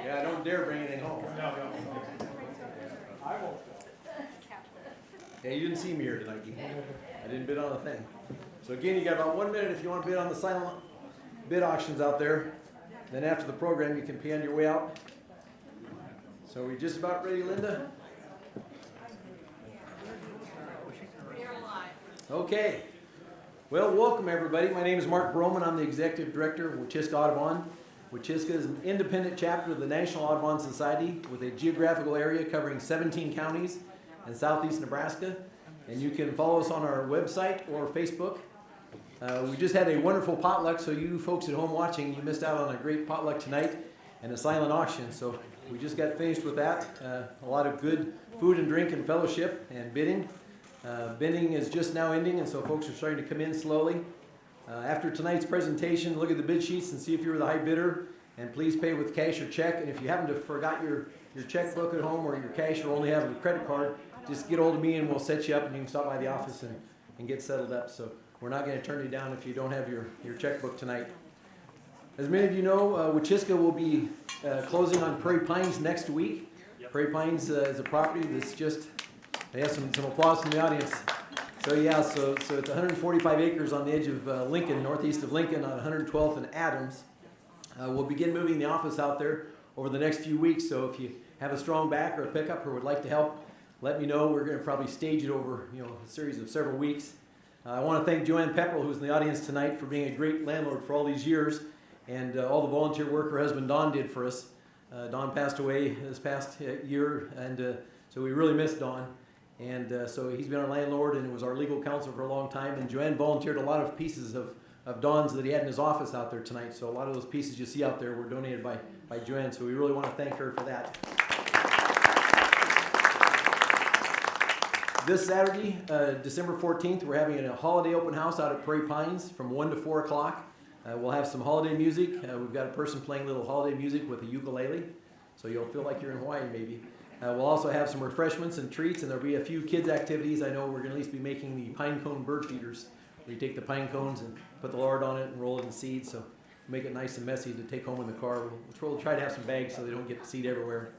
Yeah, don't dare bring anything home. No. I won't. Yeah, you didn't see me here tonight, Dean. I didn't bid on a thing. So again, you got about 1 minute if you want to bid on the silent bid auctions out there. Then after the program, you can pay on your way out. So are we just about ready, Linda? Okay. Well, welcome everybody. My name is Mark Broman. I'm the Executive Director of Wachiska Audubon. Wachiska is an independent chapter of the National Audubon Society with a geographical area covering 17 counties in southeast Nebraska. And you can follow us on our website or Facebook. We just had a wonderful potluck, so you folks at home watching, you missed out on a great potluck tonight and a silent auction. So we just got finished with that. A lot of good food and drink and fellowship and bidding. Bidding is just now ending, and so folks are starting to come in slowly. After tonight's presentation, look at the bid sheets and see if you were the high bidder, and please pay with cash or check. And if you happen to forgot your checkbook at home or your cash or only have a credit card, just get hold of me and we'll set you up and you can stop by the office and get settled up. So we're not going to turn you down if you don't have your checkbook tonight. As many of you know, Wachiska will be closing on Prairie Pines next week. Yep. Prairie Pines is a property that's just, they have some applause from the audience. So yeah, so it's 145 acres on the edge of Lincoln, northeast of Lincoln on 112th and Adams. We'll begin moving the office out there over the next few weeks. So if you have a strong back or a pickup or would like to help, let me know. We're going to probably stage it over a series of several weeks. I want to thank Joanne Pepperell, who's in the audience tonight, for being a great landlord for all these years, and all the volunteer work her husband Don did for us. Don passed away this past year, and so we really miss Don. And so he's been our landlord and was our legal counsel for a long time. And Joanne volunteered a lot of pieces of Don's that he had in his office out there tonight. So a lot of those pieces you see out there were donated by Joanne. So we really want to thank her for that. This Saturday, December 14th, we're having a holiday open house out at Prairie Pines from 1 to 4 o'clock. We'll have some holiday music. We've got a person playing a little holiday music with a ukulele. So you'll feel like you're in Hawaii maybe. We'll also have some refreshments and treats, and there'll be a few kids' activities. I know we're going to at least be making the pine cone bird feeders, where you take the pine cones and put the lard on it and roll it in seed, so make it nice and messy to take home in the car. We'll try to have some bags so they don't get seed everywhere.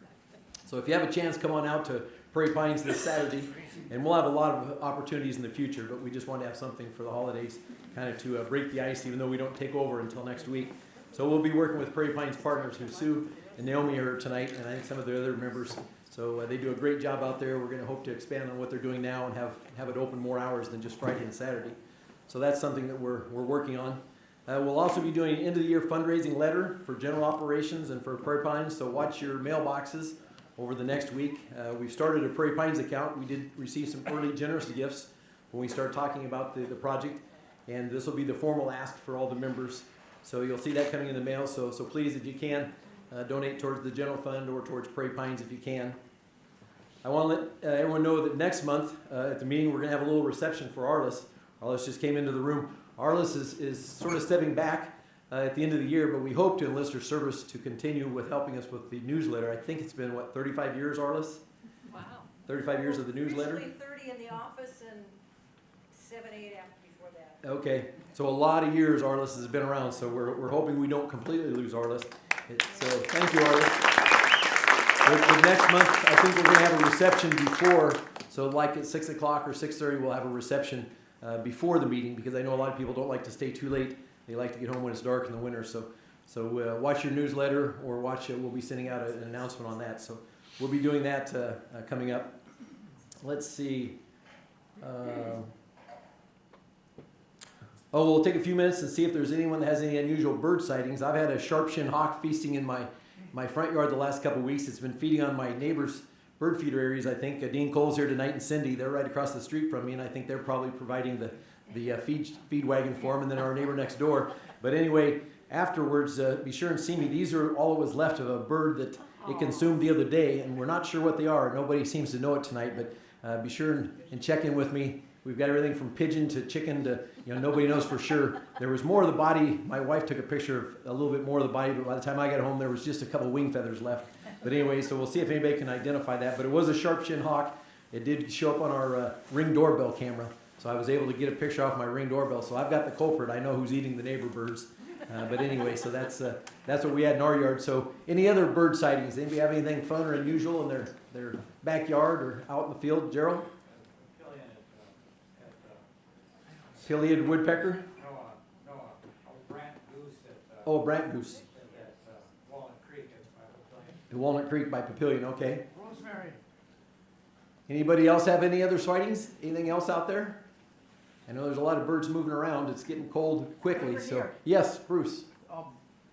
So if you have a chance, come on out to Prairie Pines this Saturday, and we'll have a lot of opportunities in the future, but we just want to have something for the holidays, kind of to break the ice, even though we don't take over until next week. So we'll be working with Prairie Pines partners, who Sue and Naomi are here tonight, and I think some of the other members. So they do a great job out there. We're going to hope to expand on what they're doing now and have it open more hours than just Friday and Saturday. So that's something that we're working on. We'll also be doing an end-of-the-year fundraising letter for general operations and for Prairie Pines, so watch your mailboxes over the next week. We've started a Prairie Pines account. We did receive some early generous gifts when we start talking about the project, and this will be the formal ask for all the members. So you'll see that coming in the mail, so please, if you can, donate towards the general fund or towards Prairie Pines if you can. I want to let everyone know that next month at the meeting we're going to have a little reception for Arliss. Arliss just came into the room. Arliss is sort of stepping back at the end of the year, but we hope to enlist her service to continue with helping us with the newsletter. I think it's been, 35 years, Arliss? Wow. 35 years of the newsletter? Usually 30 in the office and 7, 8 after before that. Okay, so a lot of years Arliss has been around, so we're hoping we don't completely lose Arliss. So thank you, Arliss. But next month, I think we're going to have a reception before, so like at 6 o'clock or 6:30, we'll have a reception before the meeting, because I know a lot of people don't like to stay too late. They like to get home when it's dark in the winter. So watch your newsletter or watch it. We'll be sending out an announcement on that. So we'll be doing that coming up. Let's see. We'll take a few minutes and see if there's anyone that has any unusual bird sightings. I've had a sharp-shinned hawk feasting in my front yard the last couple of weeks. It's been feeding on my neighbor's bird feeder areas, I think. Dean Cole's here tonight and Cindy. They're right across the street from me, and I think they're probably providing the feed wagon for them, and then our neighbor next door. But anyway, afterwards, be sure and see me. These are all that was left of a bird that it consumed the other day, and we're not sure what they are. Nobody seems to know it tonight, but be sure and check in with me. We've got everything from pigeon to chicken to, nobody knows for sure. There was more of the body. My wife took a picture of a little bit more of the body, but by the time I got home, there was just a couple wing feathers left. But anyway, so we'll see if anybody can identify that. But it was a sharp-shinned hawk. It did show up on our Ring doorbell camera, so I was able to get a picture off my Ring doorbell. So I've got the culprit. I know who's eating the neighbor birds. But anyway, so that's what we had in our yard. So any other bird sightings? Anybody have anything fun or unusual in their backyard or out in the field? Gerald? Pileated woodpecker? No, a brant goose at, Oh, a brant goose. at Walnut Creek at Bible Plain. Walnut Creek by Papillion, okay. Rosemary. Anybody else have any other sightings? Anything else out there? I know there's a lot of birds moving around. It's getting cold quickly, Over so. here. Yes, Bruce.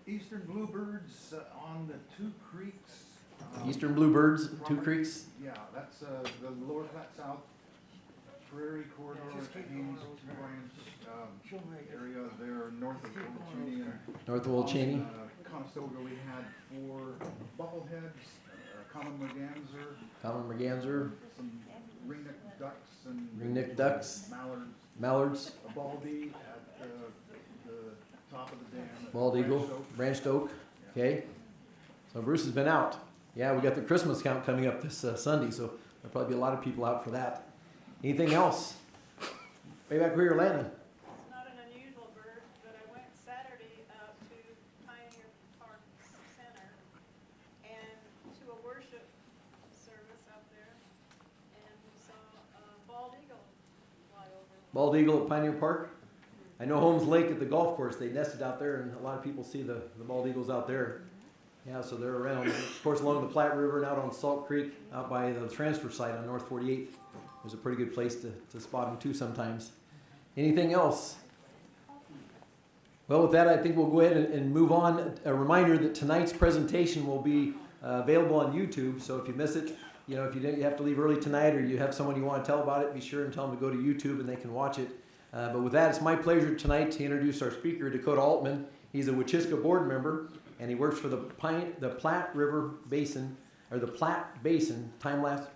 Eastern bluebirds on the Two Creeks. Eastern bluebirds, Two Creeks. Yeah, that's the lower Platte South Prairie Corridor, Haynes Ranch area there north of Old Cheney. North of Old Cheney. Conestoga, we had 4 bubbleheads, common merganser, Common merganser, some ringneck ducks and ringneck ducks, mallards, mallards, a baldie at the top of the dam. bald eagle, branched oak. Okay. So Bruce has been out. Yeah, we got the Christmas count coming up this Sunday, so there'll probably be a lot of people out for that. Anything else? Way back where you're landing. It's not an unusual bird, but I went Saturday out to Pioneer Park Center and to a worship service out there, and we saw a bald eagle fly over. Bald eagle at Pioneer Park. I know Holmes Lake at the golf course, they nested out there, and a lot of people see the bald eagles out there. Yeah, so they're around. Of course, along the Platte River and out on Salt Creek, out by the transfer site on North 48th. There's a pretty good place to spot them too sometimes. Anything else? Well, with that, I think we'll go ahead and move on. A reminder that tonight's presentation will be available on YouTube, so if you miss it, you know, if you have to leave early tonight or you have someone you want to tell about it, be sure and tell them to go to YouTube and they can watch it. But with that, it's my pleasure tonight to introduce our speaker, Dakota Altman. He's a Wachiska board member, and he works for the Platte River Basin, or the Platte Basin Time-Lapse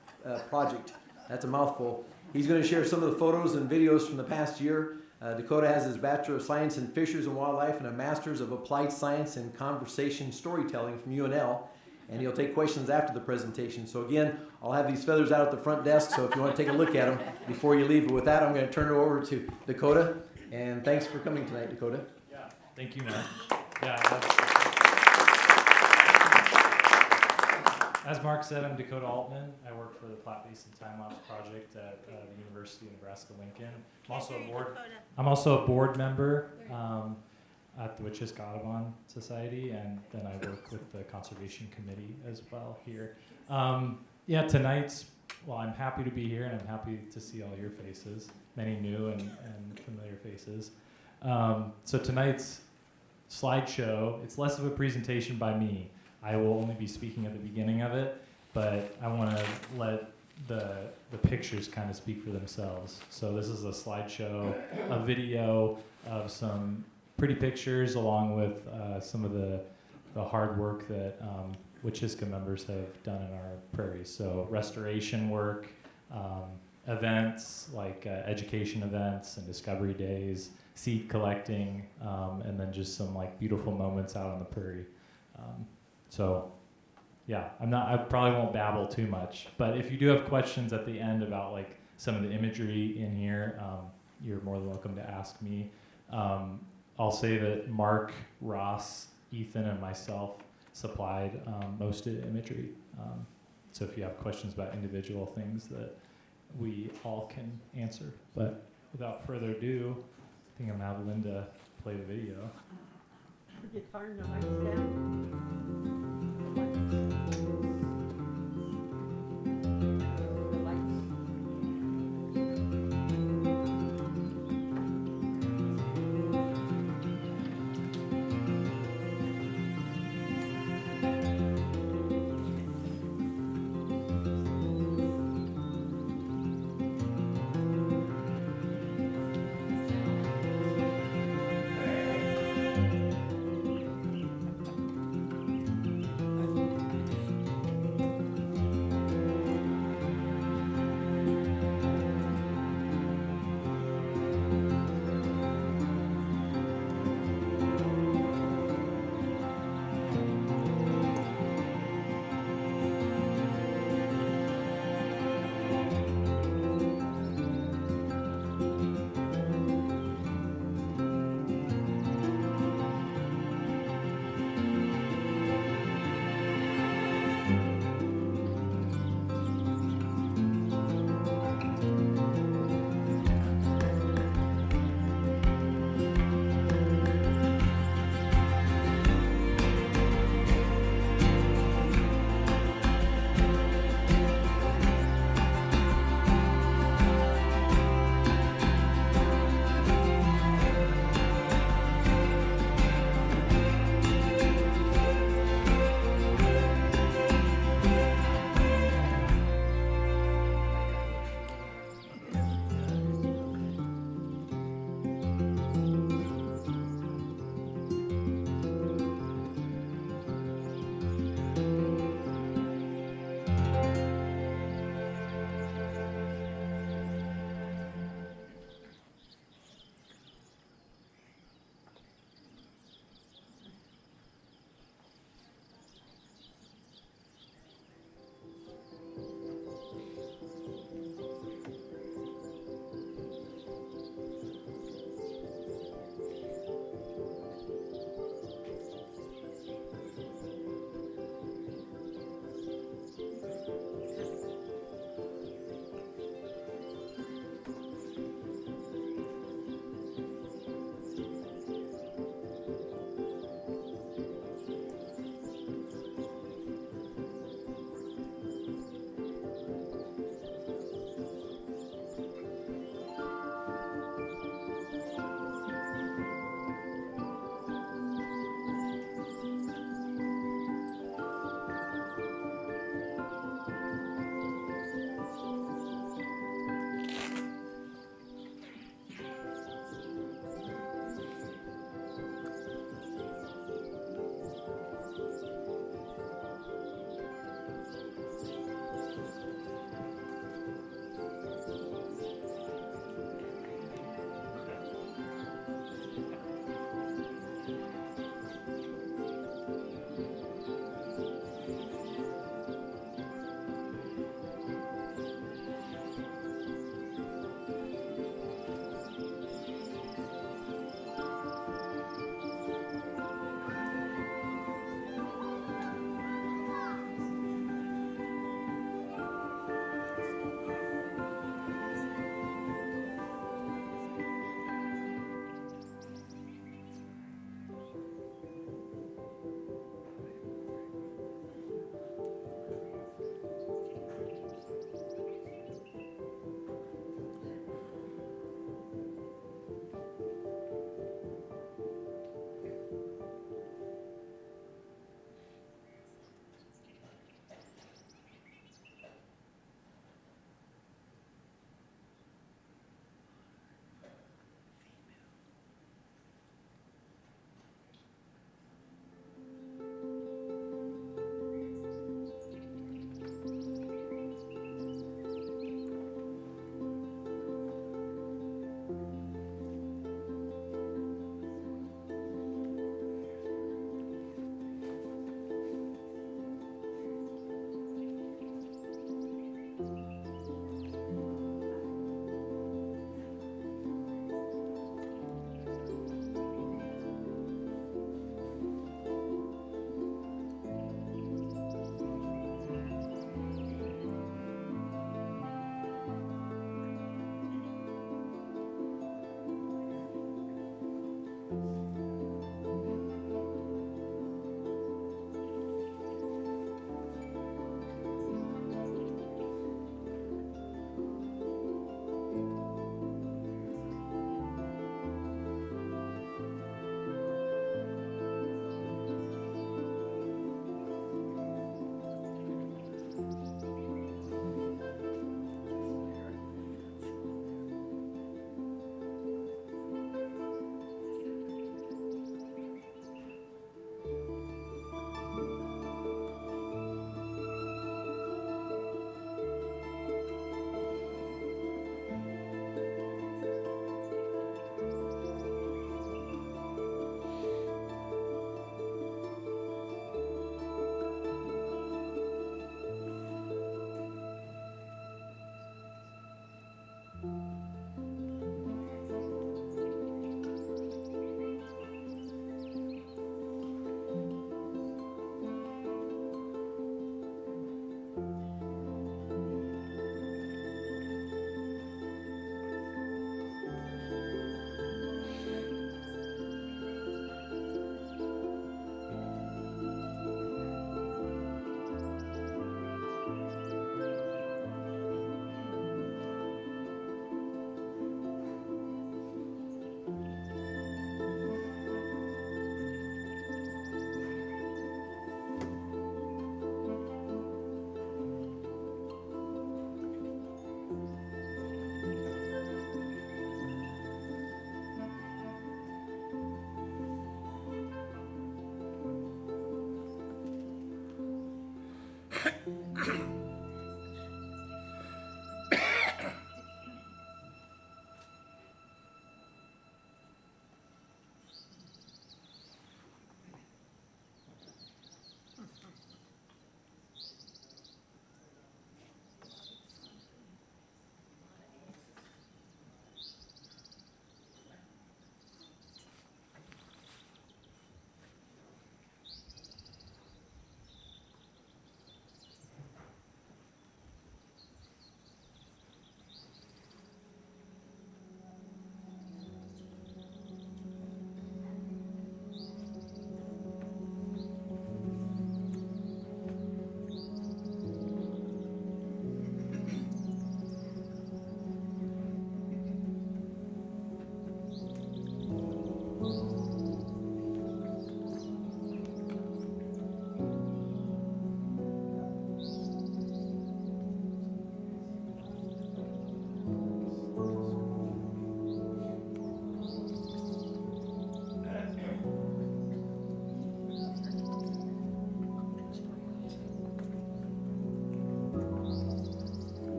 Project. That's a mouthful. He's going to share some of the photos and videos from the past year. Dakota has his Bachelor of Science in Fisheries and Wildlife and a Master's of Applied Science in Conversation Storytelling from UNL. And he'll take questions after the presentation. So again, I'll have these feathers out at the front desk, so if you want to take a look at them before you leave. But with that, I'm going to turn it over to Dakota. And thanks for coming tonight, Dakota. Yeah, thank you, Matt. Yeah, as Mark said, I'm Dakota Altman. I work for the Platte Basin Time-Lapse Project at the University of Nebraska-Lincoln. I'm also a board member at the Wachiska Audubon Society, and then I work with the Conservation Committee as well here. Yeah, I'm happy to be here, and I'm happy to see all your faces, many new and familiar faces. So tonight's slideshow, it's less of a presentation by me. I will only be speaking at the beginning of it, but I want to let the pictures kind of speak for themselves. So this is a slideshow, a video of some pretty pictures along with some of the hard work that Wachiska members have done in our prairies. So restoration work, events like education events and discovery days, seed collecting, and then just some like beautiful moments out on the prairie. So yeah, I probably won't babble too much, but if you do have questions at the end about like some of the imagery in here, you're more than welcome to ask me. I'll say that Mark, Ross, Ethan, and myself supplied most of the imagery. So if you have questions about individual things that we all can answer. But without further ado, I think I'm going to have Linda play the video. Guitar and the lights down. The lights.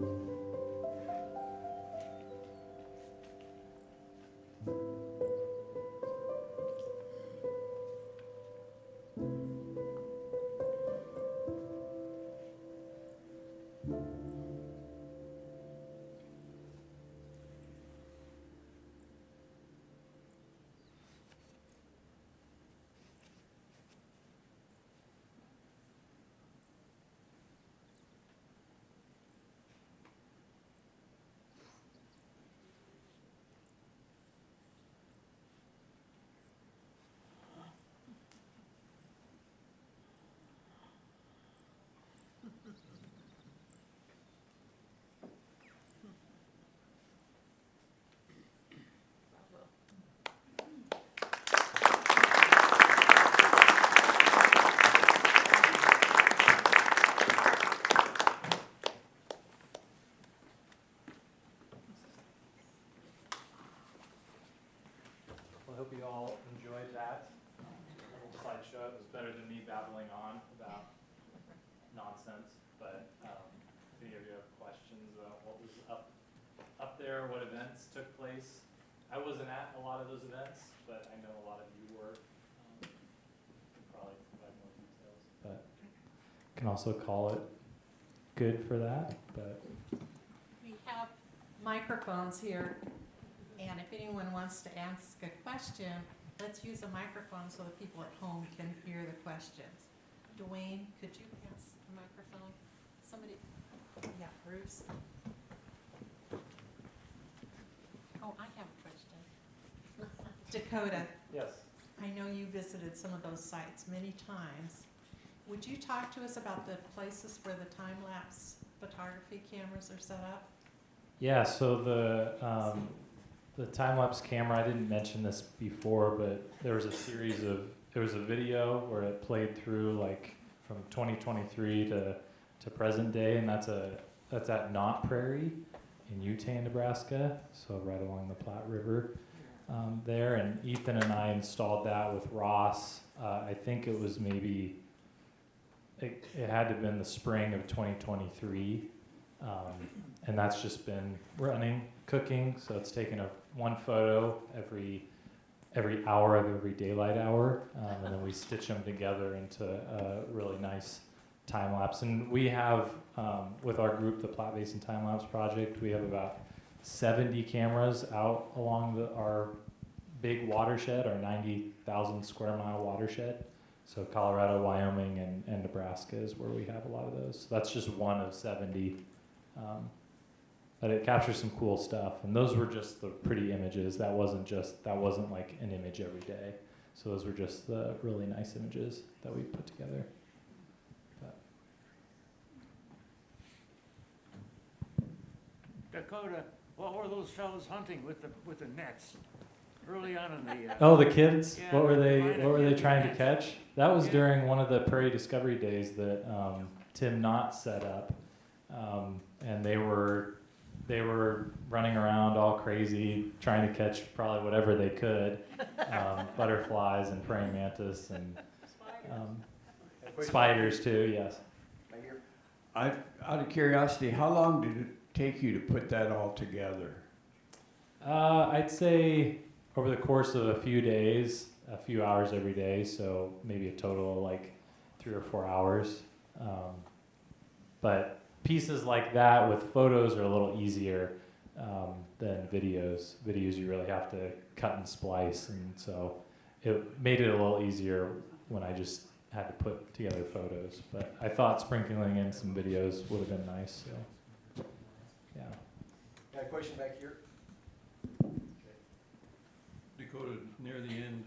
Well, I hope you all enjoyed that little slideshow. It was better than me babbling on about nonsense. But if any of you have questions about what was up there, what events took place, I wasn't at a lot of those events, but I know a lot of you were. Could probably provide more details, but can also call it good for that. But We have microphones here, and if anyone wants to ask a question, let's use a microphone so the people at home can hear the questions. Dwayne, could you pass the microphone? Somebody, yeah, Bruce. Oh, I have a question. Dakota, yes. I know you visited some of those sites many times. Would you talk to us about the places where the time-lapse photography cameras are set up? Yeah, so the time-lapse camera, I didn't mention this before, but there was a video where it played through like from 2023 to present day, and that's at Knott Prairie in Utah, Nebraska, so right along the Platte River there. And Ethan and I installed that with Ross. I think it was maybe, it had to have been the spring of 2023. And that's just been running, cooking, so it's taken one photo every hour of every daylight hour, and then we stitch them together into a really nice time lapse. And we have, with our group, the Platte Basin Time Lapse Project, we have about 70 cameras out along our big watershed, our 90,000 square mile watershed. So Colorado, Wyoming, and Nebraska is where we have a lot of those. So that's just one of 70. But it captures some cool stuff, and those were just the pretty images. That wasn't like an image every day. So those were just the really nice images that we put together. But Dakota, what were those fellows hunting with the nets early on in the? oh, the kids! Yeah, What were they kids trying to nets. catch? That was Yeah. during one of the Prairie Discovery Days that Tim Knott set up, and they were running around all crazy, trying to catch probably whatever they could, butterflies and praying mantis and spiders too. Yes. Out of curiosity, how long did it take you to put that all together? I'd say over the course of a few days, a few hours every day, so maybe a total of like 3 or 4 hours. But pieces like that with photos are a little easier than videos. Videos you really have to cut and splice, and so it made it a little easier when I just had to put together photos. But I thought sprinkling in some videos would have been nice. So yeah. Got a question back here? Dakota, near the end,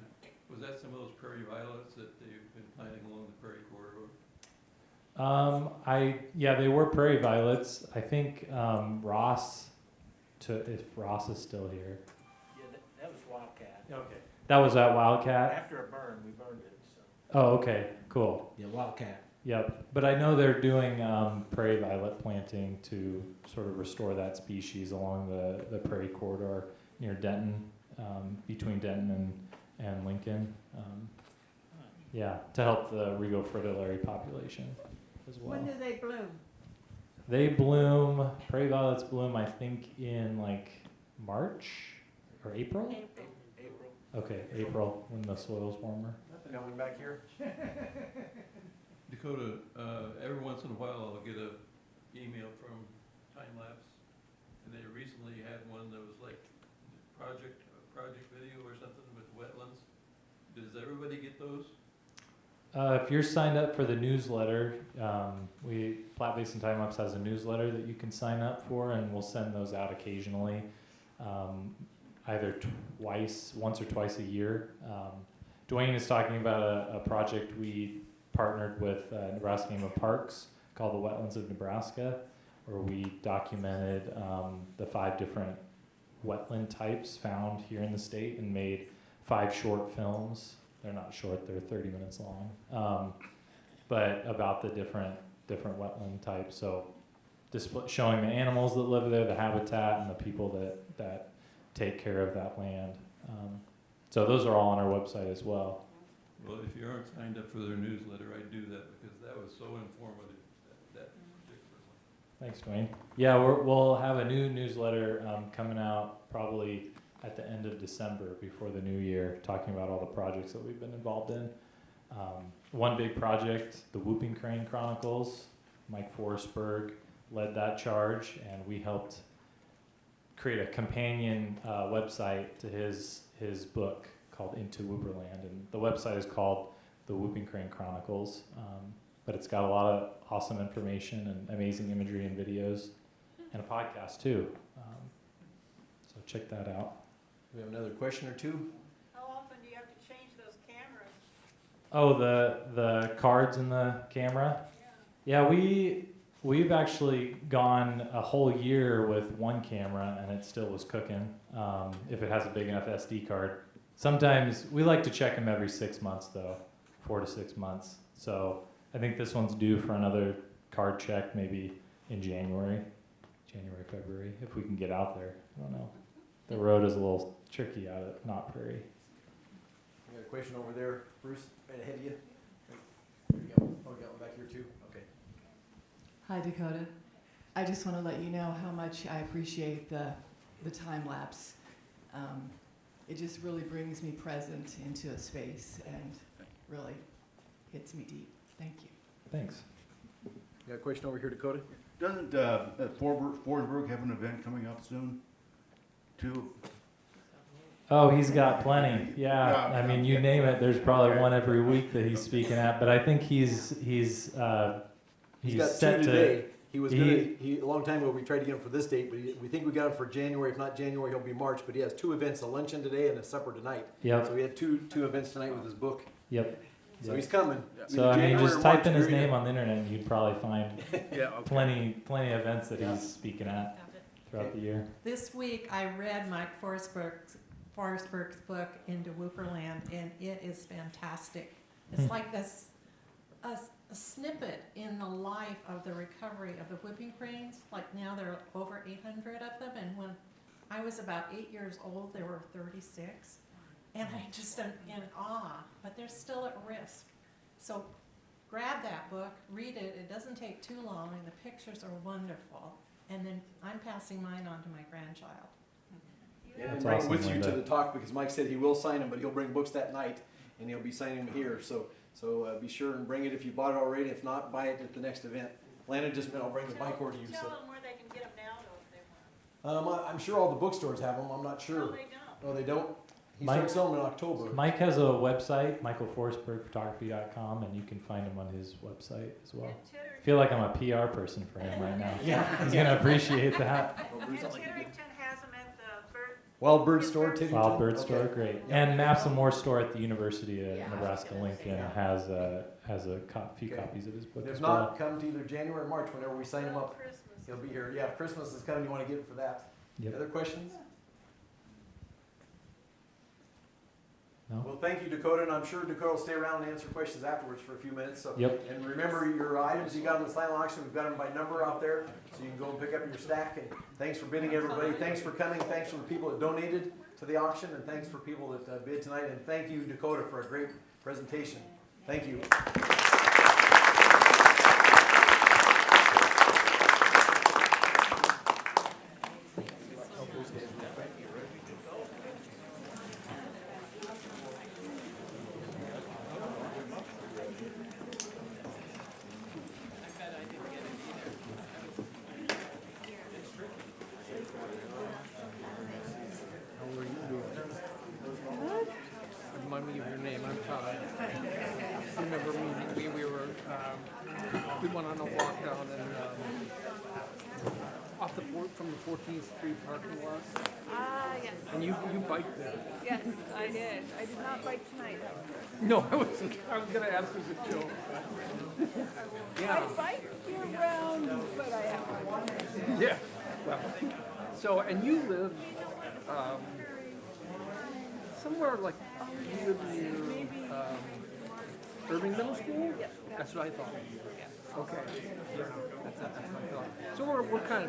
was that some of those prairie violets that they've been planting along the prairie corridor? Yeah, they were prairie violets. I think Ross, if Ross is still here. Yeah, that was Wildcat. Okay. That was at Wildcat? After a burn, we burned it, so. Oh, okay, cool. Yeah, Wildcat. Yep, but I know they're doing prairie violet planting to sort of restore that species along the prairie corridor near Denton, between Denton and Lincoln. Yeah, to help the Regal fritillary population as well. When do they bloom? They bloom, prairie violets bloom, I think, in like March or April? April. Okay, April, when the soil's warmer. Nothing coming back here. Dakota, every once in a while I'll get a email from Time Lapse, and they recently had one that was like a project video or something with wetlands. Does everybody get those? If you're signed up for the newsletter, Flat Basin Time Lapse has a newsletter that you can sign up for, and we'll send those out occasionally, either once or twice a year. Dwayne is talking about a project we partnered with Nebraska Game of Parks called the Wetlands of Nebraska, where we documented the 5 different wetland types found here in the state and made 5 short films. They're not short, they're 30 minutes long, but about the different wetland types. So showing the animals that live there, the habitat, and the people that take care of that land. So those are all on our website as well. Well, if you aren't signed up for their newsletter, I'd do that because that was so informative, that particular one. Thanks, Dwayne. Yeah, we'll have a new newsletter coming out probably at the end of December before the new year, talking about all the projects that we've been involved in. One big project, the Whooping Crane Chronicles. Mike Forsberg led that charge, and we helped create a companion website to his book called Into Whooperland, and the website is called the Whooping Crane Chronicles, but it's got a lot of awesome information and amazing imagery and videos, and a podcast too, so check that out. We have another question or two. How often do you have to change those cameras? Oh, the cards in the camera? Yeah, we've actually gone a whole year with one camera and it still was cooking, if it has a big enough SD card. Sometimes we like to check them every 6 months though, 4 to 6 months. So I think this one's due for another card check maybe in January, February, if we can get out there. I don't know. The road is a little tricky out at Knott Prairie. We got a question over there, Bruce, right ahead of you. There you go. Oh, we got one back here too. Okay. Hi, Dakota. I just want to let you know how much I appreciate the time lapse. It just really brings me present into a space and really hits me deep. Thank you. Thanks. Got a question over here, Dakota? Doesn't Forsberg have an event coming up soon? Too? Oh, he's got plenty. Yeah, Yeah. I mean, you name it. There's probably one every week that he's speaking at. But I think he's He's got set 2 to. today. He was a long time ago, we tried to get him for this date, but we think we got him for January. If not January, he'll be March. But he has 2 events, a luncheon today and a supper tonight. Yep. So we had two events tonight with his book. Yep. So he's coming. So I Either mean, January just or type March, in his period. name on the internet, and you'd probably find plenty of events that Yeah. he's speaking at throughout the year. This week, I read Mike Forsberg's book, Into Whooperland, and it is fantastic. It's like this, a snippet in the life of the recovery of the whooping cranes. Like now there are over 800 of them, and when I was about 8 years old, there were 36. And I just am in awe, but they're still at risk. So grab that book, read it. It doesn't take too long, and the pictures are wonderful. And then I'm passing mine on to my grandchild. Yeah, That's bring awesome, with you to Linda. the talk because Mike said he will sign them, but he'll bring books that night and he'll be signing them here. So be sure and bring it if you bought it already. If not, buy it at the next event. Lana just meant I'll bring the bike over to you. Tell So them where they can get them now, though, if they want. I'm sure all the bookstores have them. I'm not sure. No, they don't. Oh, they don't. He Mike- starts selling them in October. Mike has a website, michaelforsbergphotography.com, and you can find him on his website as well. And Titter- I feel like I'm a PR person for him right now. Yeah. He's gonna appreciate that. And Titterington has them at the bird. Wild Bird Store, Tiddington. Wild Bird Okay. Store, great. Yeah. And Maps and More Store at the University of Yeah, Nebraska Lincoln yeah. has a few Okay. copies of his book And if as not, well. come to either January or March whenever we sign them up. Christmas. He'll be here. Yeah, if Christmas is coming, you want to get it for that. Yep. Other questions? No? Well, thank you, Dakota, and I'm sure Dakota will stay around and answer questions afterwards for a few minutes. So, Yep. and remember your items you got in the silent auction. We've got them by number out there, so you can go and pick up your stack. And thanks for bidding, everybody. Thanks for coming. Thanks for the people that donated to the auction, and thanks for people that bid tonight. And thank you, Dakota, for a great presentation. Thank you. Remember we were, we went on a walk down and, off the from the 14th Street parking lot, Yes. and you biked there. Yes, I did. I did not bike tonight, however. No, I wasn't. I was gonna ask as a joke. Yeah. I bike year round, but I have. Yeah. Well, so and you live somewhere like you live near Irving Middle School. Yes. That's what I thought. Yes. Okay. Yeah. That's what I thought. So we're kind of